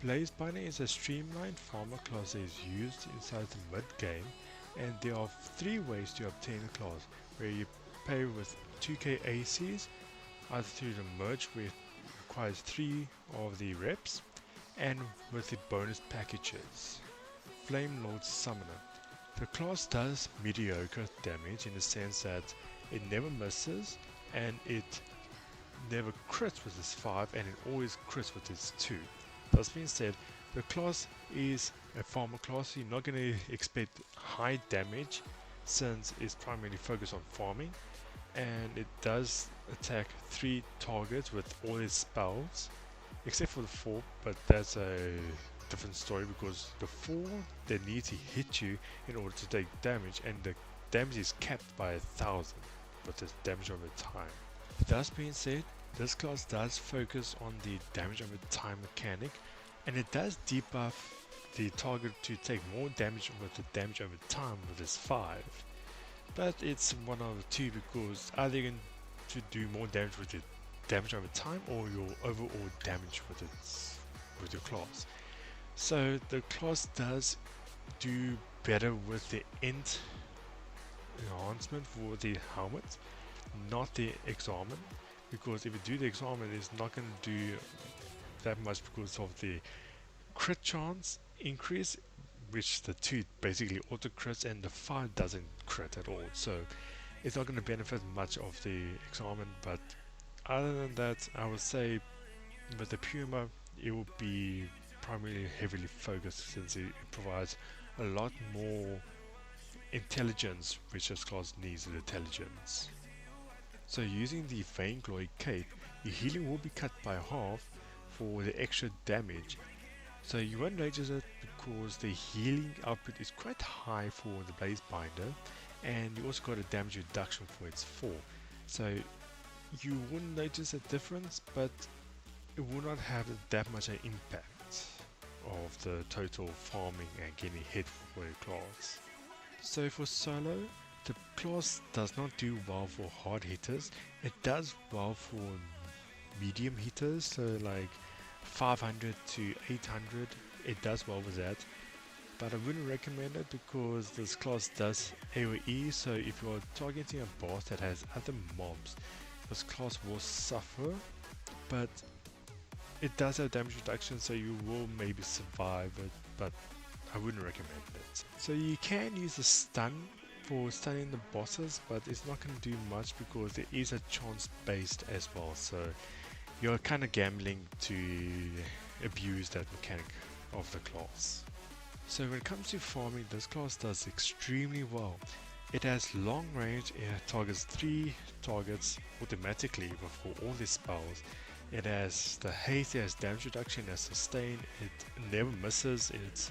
Blazebinder is a streamlined farmer class that is used inside the mid-game, and there are 3 ways to obtain a class, where you pay with 2k ACs, either through the merge where it requires 3 of the reps, and with the bonus packages. FireLord Summoner. The class does mediocre damage in the sense that it never misses, and it never crits with its 5, and it always crits with its 2. That being said, the class is a farmer class, so you're not going to expect high damage since it's primarily focused on farming, and it does attack 3 targets with all its spells, except for the 4, but that's a different story because the 4 they need to hit you in order to take damage, and the damage is capped by 1000 with the damage over time. That being said, this class does focus on the damage over time mechanic, and it does debuff the target to take more damage with the damage over time with its 5. But it's one out of 2 because either you're going to do more damage with the damage over time or your overall damage with your class. So the class does do better with the enhancement for the helmet, not the examen, because if you do the examen, it's not going to do that much because of the crit chance increase, which the 2 basically auto crits and the 5 doesn't crit at all, so it's not going to benefit much of the examen. But other than that, I would say with the Puma it will be primarily heavily focused since it provides a lot more intelligence, which this class needs the intelligence. So using the Vainglory Cape, your healing will be cut by half for the extra damage. So you won't notice it because the healing output is quite high for the Blazebinder, and you also got a damage reduction for its 4. So you wouldn't notice a difference, but it will not have that much an impact of the total farming and getting hit for your class. So for solo, the class does not do well for hard hitters. It does well for medium hitters, so like 500 to 800, it does well with that. But I wouldn't recommend it because this class does AoE, so if you're targeting a boss that has other mobs, this class will suffer, but it does have damage reduction, so you will maybe survive it, but I wouldn't recommend it. So you can use a stun for stunning the bosses, but it's not going to do much because there is a chance based as well, so you're kind of gambling to abuse that mechanic of the class. So when it comes to farming, this class does extremely well. It has long range, it targets 3 targets automatically for all these spells. It has the haste, it has damage reduction, it has sustain, it never misses, it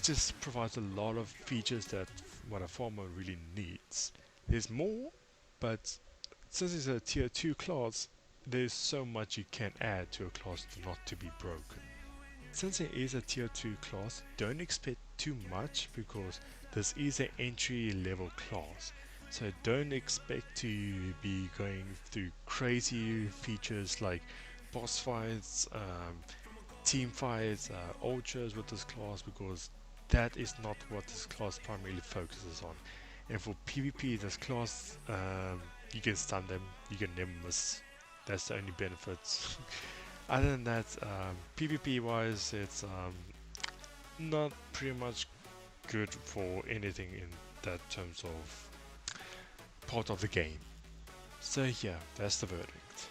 just provides a lot of features that what a farmer really needs. There's more, but since it's a tier 2 class, there's so much you can add to a class not to be broken. Since it is a tier 2 class, don't expect too much because this is an entry level class. So don't expect to be going through crazy features like boss fights, team fights, ultras with this class, because that is not what this class primarily focuses on. And for PvP, this class, you can stun them, you can never miss. That's the only benefits. Other than that, PvP wise, it's not pretty much good for anything in that terms of part of the game. So yeah, that's the verdict.